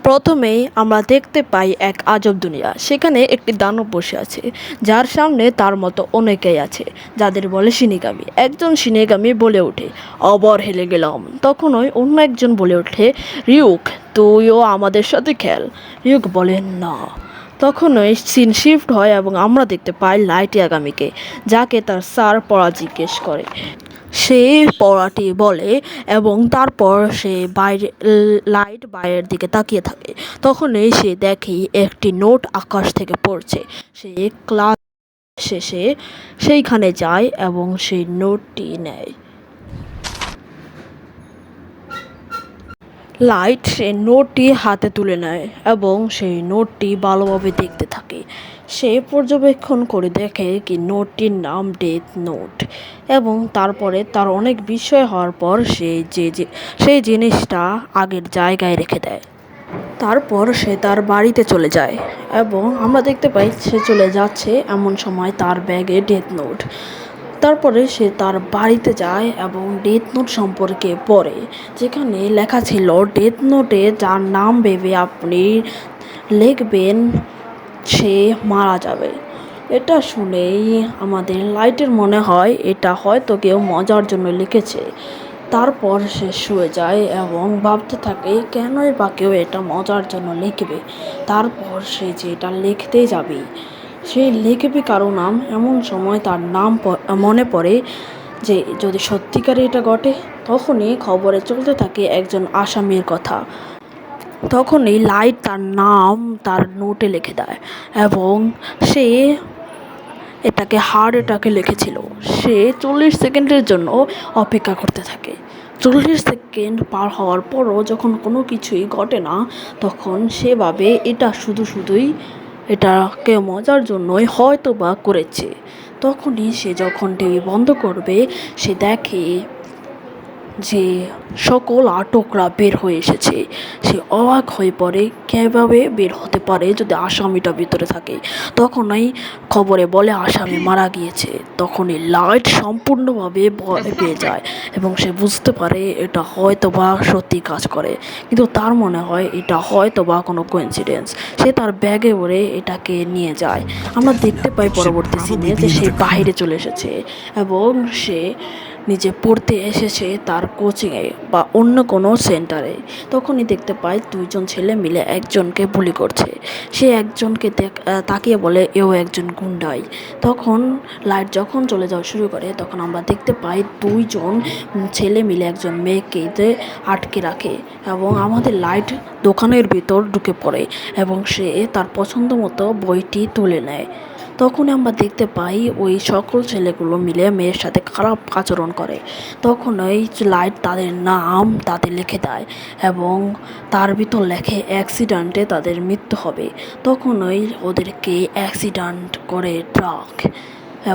প্রথমেই আমরা দেখতে পাই এক আজব দুনিয়া। সেখানে একটি দানব বসে আছে, যার সামনে তার মতো অনেকেই আছে, যাদের বলে সিনিগামী। একজন সিনিগামী বলে ওঠে, আবার হেলে গেলাম। তখনই অন্য একজন বলে ওঠে, রিউক, তুইও আমাদের সাথে খেল। রিউক বলে না। তখনই সিন শিফট হয় এবং আমরা দেখতে পাই লাইট ইয়াগামিকে, যাকে তার স্যার পড়া জিজ্ঞেস করে। সে পড়াটি বলে এবং তারপর সে লাইট বাইরের দিকে তাকিয়ে থাকে। তখনই সে দেখে একটি নোট আকাশ থেকে পড়ছে। সে ক্লাস শেষে সেইখানে যায় এবং সেই নোটটি নেয়। লাইট সেই নোটটি হাতে তুলে নেয় এবং সেই নোটটি ভালোভাবে দেখতে থাকে। সে পর্যবেক্ষণ করে দেখে কি নোটটির নাম ডেথ নোট, এবং তারপরে তার অনেক বিষয় হওয়ার পর সে সেই জিনিসটা আগের জায়গায় রেখে দেয়। তারপর সে তার বাড়িতে চলে যায় এবং আমরা দেখতে পাই সে চলে যাচ্ছে এমন সময় তার ব্যাগে ডেথ নোট। তারপরে সে তার বাড়িতে যায় এবং ডেথ নোট সম্পর্কে পড়ে, যেখানে লেখা ছিল ডেথ নোটে যার নাম ভেবে আপনি লিখবেন সে মারা যাবে। এটা শুনেই আমাদের লাইটের মনে হয় এটা হয়তো কেউ মজার জন্য লিখেছে। তারপর সে শুয়ে যায় এবং ভাবতে থাকে কেনই বা কেউ এটা মজার জন্য লিখবে। তারপর সে যে এটা লিখতে যাবে, সে লিখবে কারো নাম। এমন সময় তার নাম মনে পড়ে যে যদি সত্যিকারে এটা ঘটে। তখনই খবরে চলতে থাকে একজন আসামির কথা। তখনই লাইট তার নাম তার নোটে লিখে দেয় এবং সে এটাকে হার্ট অ্যাটাকে লিখেছিল। সে 40 সেকেন্ডের জন্য অপেক্ষা করতে থাকে। 40 সেকেন্ড পার হওয়ার পরও যখন কোনো কিছুই ঘটে না, তখন সে ভাবে এটা শুধুই এটা কেউ মজার জন্যই হয়তো বা করেছে। তখনই সে যখন টিভি বন্ধ করবে, সে দেখে যে সকল আটকরা বের হয়ে এসেছে। সে অবাক হয়ে পড়ে, কীভাবে বের হতে পারে যদি আসামিটা ভিতরে থাকে। তখনই খবরে বলে আসামি মারা গিয়েছে। তখনই লাইট সম্পূর্ণভাবে ভয় পেয়ে যায় এবং সে বুঝতে পারে এটা হয়তো বা সত্যি কাজ করে, কিন্তু তার মনে হয় এটা হয়তো বা কোনো কোইন্সিডেন্স। সে তার ব্যাগে ভরে এটাকে নিয়ে যায়। আমরা দেখতে পাই পরবর্তী সিনে যে সে বাইরে চলে এসেছে এবং সে নিজে পড়তে এসেছে তার কোচিংয়ে বা অন্য কোনো সেন্টারে। তখনই দেখতে পাই দুইজন ছেলে মিলে একজনকে বুলি করছে। সে একজনকে তাকিয়ে বলে এও একজন গুন্ডাই। তখন লাইট যখন চলে যাওয়া শুরু করে, তখন আমরা দেখতে পাই দুইজন ছেলে মিলে একজন মেয়েকে আটকে রাখে এবং আমাদের লাইট দোকানের ভিতর ঢুকে পড়ে এবং সে তার পছন্দ মতো বইটি তুলে নেয়। তখন আমরা দেখতে পাই ওই সকল ছেলেগুলো মিলে মেয়ের সাথে খারাপ আচরণ করে। তখন ওই লাইট তাদের নাম তাদের লিখে দেয় এবং তার ভিতর লেখে অ্যাক্সিডেন্টে তাদের মৃত্যু হবে। তখন ওই ওদেরকে অ্যাক্সিডেন্ট করে ট্রাক,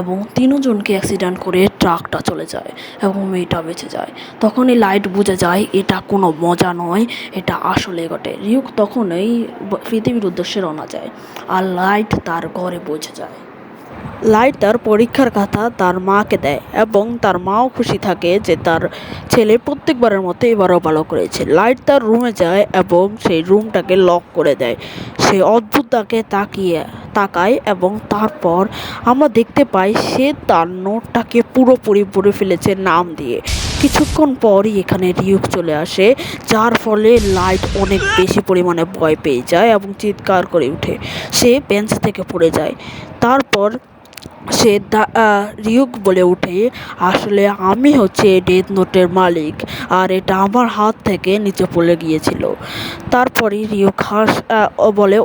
এবং তিনজনকে অ্যাক্সিডেন্ট করে ট্রাকটা চলে যায় এবং মেয়েটা বেঁচে যায়। তখনই লাইট বুঝে যায় এটা কোনো মজা নয়, এটা আসলে ঘটে। রিউক তখনই পৃথিবীর উদ্দেশ্যে রওনা যায় আর লাইট তার ঘরে পৌঁছে যায়। লাইট তার পরীক্ষার খাতা তার মাকে দেয় এবং তার মাও খুশি থাকে যে তার ছেলে প্রত্যেকবারের মতো এবারও ভালো করেছে। লাইট তার রুমে যায় এবং সেই রুমটাকে লক করে দেয়। সে অদ্ভুত তাকে তাকায় এবং তারপর আমরা দেখতে পাই সে তার নোটটাকে পুরোপুরি ভরে ফেলেছে নাম দিয়ে। কিছুক্ষণ পরই এখানে রিউক চলে আসে, যার ফলে লাইট অনেক বেশি পরিমাণে ভয় পেয়ে যায় এবং চিৎকার করে ওঠে। সে বেঞ্চ থেকে পড়ে যায়। তারপর সে রিউক বলে ওঠে, আসলে আমি হচ্ছে ডেথ নোটের মালিক আর এটা আমার হাত থেকে নিচে পড়ে গিয়েছিল। তারপরে রিউক বলে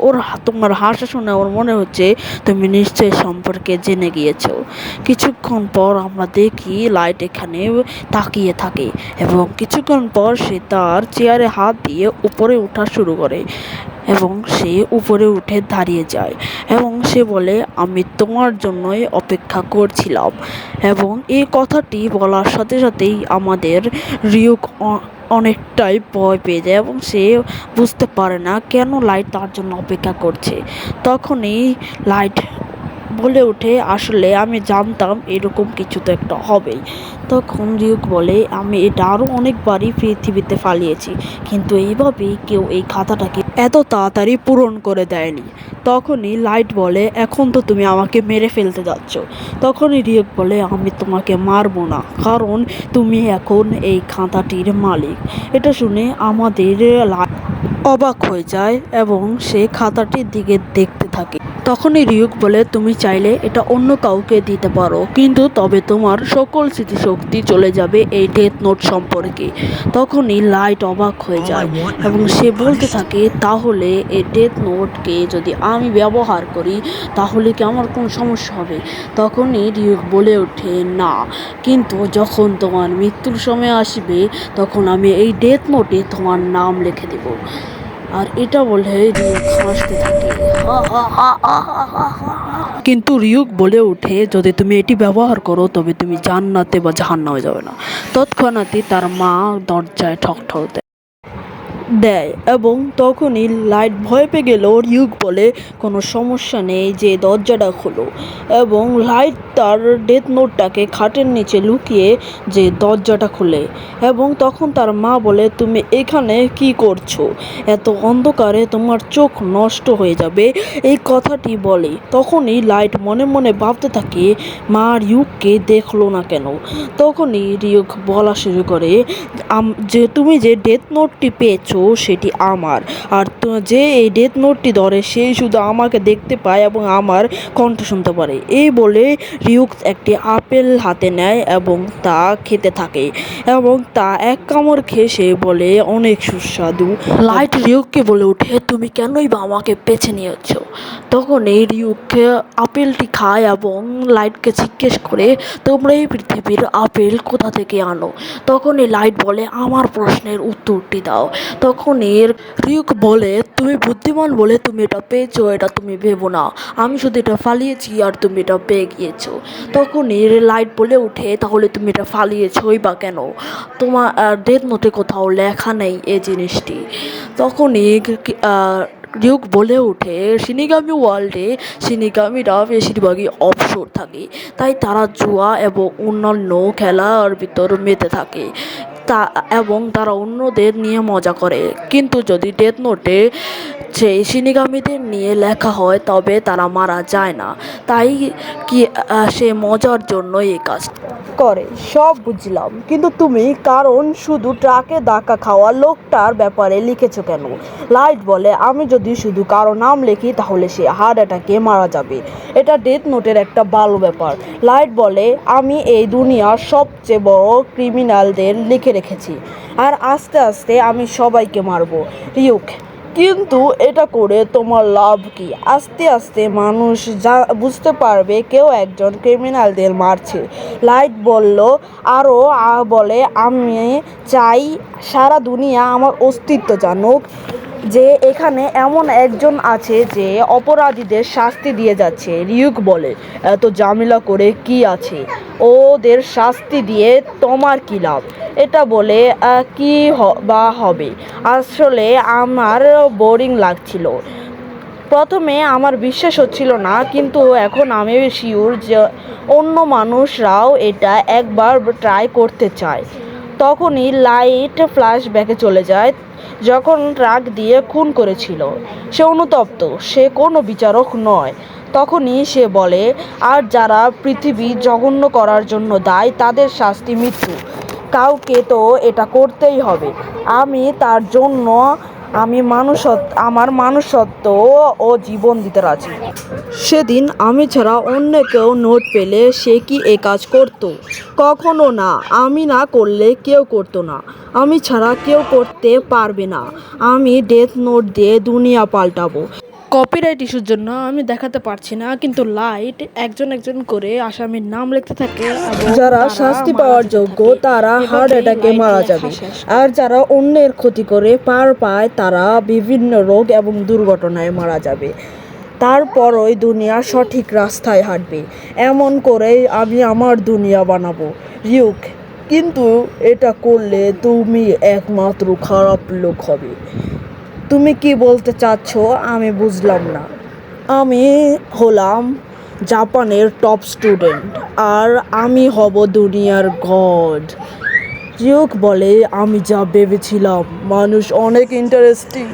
তোমার হাসা শুনে ওর মনে হচ্ছে তুমি নিশ্চয় সম্পর্কে জেনে গিয়েছো। কিছুক্ষণ পর আমরা দেখি লাইট এখানে তাকিয়ে থাকে এবং কিছুক্ষণ পর সে তার চেয়ারে হাত দিয়ে উপরে ওঠা শুরু করে এবং সে উপরে উঠে দাঁড়িয়ে যায় এবং সে বলে আমি তোমার জন্যই অপেক্ষা করছিলাম। এবং এই কথাটি বলার সাথে সাথেই আমাদের রিউক অনেকটাই ভয় পেয়ে যায় এবং সে বুঝতে পারে না কেন লাইট তার জন্য অপেক্ষা করছে। তখনই লাইট বলে ওঠে, আসলে আমি জানতাম এরকম কিছু তো একটা হবেই। তখন রিউক বলে, আমি এটা আরও অনেকবারই পৃথিবীতে ফালিয়েছি, কিন্তু এইভাবেই কেউ এই খাতাটাকে এত তাড়াতাড়ি পূরণ করে দেয়নি। তখনই লাইট বলে, এখন তো তুমি আমাকে মেরে ফেলতে যাচ্ছ। তখনই রিউক বলে, আমি তোমাকে মারবো না, কারণ তুমি এখন এই খাতাটির মালিক। এটা শুনে আমাদের অবাক হয়ে যায় এবং সে খাতাটির দিকে দেখতে থাকে। তখনই রিউক বলে, তুমি চাইলে এটা অন্য কাউকে দিতে পারো, কিন্তু তবে তোমার সকল স্মৃতিশক্তি চলে যাবে এই ডেথ নোট সম্পর্কে। তখনই লাইট অবাক হয়ে যায় এবং সে বলতে থাকে, তাহলে এই ডেথ নোটকে যদি আমি ব্যবহার করি তাহলে কি আমার কোনো সমস্যা হবে? তখনই রিউক বলে ওঠে, না, কিন্তু যখন তোমার মৃত্যুর সময় আসবে তখন আমি এই ডেথ নোটে তোমার নাম লিখে দেব। আর এটা বলে রিউক হাসতে থাকে। কিন্তু রিউক বলে ওঠে, যদি তুমি এটি ব্যবহার করো তবে তুমি জান্নাতে বা জাহান্নামে যাবে না। তৎক্ষণাৎই তার মা দরজায় ঠক ঠক দেয় এবং তখনই লাইট ভয় পেয়ে গেল। রিউক বলে, কোনো সমস্যা নেই, যে দরজাটা খোলো। এবং লাইট তার ডেথ নোটটাকে খাটের নিচে লুকিয়ে যে দরজাটা খোলে এবং তখন তার মা বলে, তুমি এখানে কি করছো? এত অন্ধকারে তোমার চোখ নষ্ট হয়ে যাবে, এই কথাটি বলে। তখনই লাইট মনে মনে ভাবতে থাকে, মা রিউককে দেখলো না কেন? তখনই রিউক বলা শুরু করে, যে তুমি যে ডেথ নোটটি পেয়েছো সেটি আমার, আর যে এই ডেথ নোটটি ধরে সেই শুধু আমাকে দেখতে পায় এবং আমার কণ্ঠ শুনতে পারে। এই বলে রিউক একটি আপেল হাতে নেয় এবং তা খেতে থাকে এবং তা এক কামড় খেয়ে সে বলে, অনেক সুস্বাদু। লাইট রিউককে বলে ওঠে, তুমি কেনই বা আমাকে বেছে নিয়েছ? তখন এই রিউককে আপেলটি খায় এবং লাইটকে জিজ্ঞেস করে, তোমরা এই পৃথিবীর আপেল কোথা থেকে আনো? তখন এই লাইট বলে, আমার প্রশ্নের উত্তরটি দাও। তখন এর রিউক বলে, তুমি বুদ্ধিমান বলে তুমি এটা পেয়েছো, এটা তুমি ভেবো না, আমি শুধু এটা ফালিয়েছি আর তুমি এটা পেয়ে গিয়েছো। তখন এর লাইট বলে ওঠে, তাহলে তুমি এটা ফালিয়েছোই বা কেন? তোমার ডেথ নোটে কোথাও লেখা নেই এই জিনিসটি। তখনই রিউক বলে ওঠে, শিনিগামি ওয়ার্ল্ডে শিনিগামিরা বেশিরভাগই অবসর থাকে, তাই তারা জুয়া এবং অন্যান্য খেলার ভিতর মেতে থাকে এবং তারা অন্যদের নিয়ে মজা করে। কিন্তু যদি ডেথ নোটে সেই শিনিগামীদের নিয়ে লেখা হয় তবে তারা মারা যায় না, তাই কি সে মজার জন্য এই কাজ করে। সব বুঝলাম, কিন্তু তুমি কারণ শুধু ট্রাকে ধাক্কা খাওয়া লোকটার ব্যাপারে লিখেছো কেন? লাইট বলে, আমি যদি শুধু কারো নাম লিখি তাহলে সে হার্ট অ্যাটাকে মারা যাবে, এটা ডেথ নোটের একটা ভালো ব্যাপার। লাইট বলে, আমি এই দুনিয়ার সবচেয়ে বড় ক্রিমিনালদের লিখে রেখেছি, আর আস্তে আস্তে আমি সবাইকে মারবো। রিউক, কিন্তু এটা করে তোমার লাভ কি? আস্তে আস্তে মানুষ বুঝতে পারবে কেউ একজন ক্রিমিনালদের মারছে। লাইট বলল, আরও বলে, আমি চাই সারা দুনিয়া আমার অস্তিত্ব জানুক, যে এখানে এমন একজন আছে যে অপরাধীদের শাস্তি দিয়ে যাচ্ছে। রিউক বলে, এত ঝামেলা করে কি আছে, ওদের শাস্তি দিয়ে তোমার কী লাভ? এটা বলে কি বা হবে? আসলে আমার বোরিং লাগছিল। প্রথমে আমার বিশ্বাস হচ্ছিল না, কিন্তু এখন আমি শিওর যে অন্য মানুষরাও এটা একবার ট্রাই করতে চায়। তখনই লাইট ফ্ল্যাশব্যাকে চলে যায়, যখন ট্রাক দিয়ে খুন করেছিল। সে অনুতপ্ত, সে কোনো বিচারক নয়। তখনই সে বলে, আর যারা পৃথিবী জঘন্য করার জন্য দায়ী তাদের শাস্তি মৃত্যু। কাউকে তো এটা করতেই হবে। আমি তার জন্য আমার মানুষত্ব ও জীবন দিতে রাজি। সেদিন আমি ছাড়া অন্য কেউ নোট পেলে সে কি এ কাজ করতো? কখনো না। আমি না করলে কেউ করতো না। আমি ছাড়া কেউ করতে পারবে না। আমি ডেথ নোট দিয়ে দুনিয়া পাল্টাবো। কপিরাইট ইস্যুর জন্য আমি দেখাতে পারছি না, কিন্তু লাইট একজন একজন করে আসামির নাম লিখতে থাকে এবং যারা শাস্তি পাওয়ার যোগ্য তারা হার্ট অ্যাটাকে মারা যাবে, আর যারা অন্যের ক্ষতি করে পার পায় তারা বিভিন্ন রোগ এবং দুর্ঘটনায় মারা যাবে। তারপর ওই দুনিয়া সঠিক রাস্তায় হাঁটবে। এমন করেই আমি আমার দুনিয়া বানাবো। রিউক, কিন্তু এটা করলে তুমি একমাত্র খারাপ লোক হবে। তুমি কি বলতে চাচ্ছ আমি বুঝলাম না। আমি হলাম জাপানের টপ স্টুডেন্ট আর আমি হব দুনিয়ার গড। জিউক বলে, আমি যা ভেবেছিলাম মানুষ অনেক ইন্টারেস্টিং।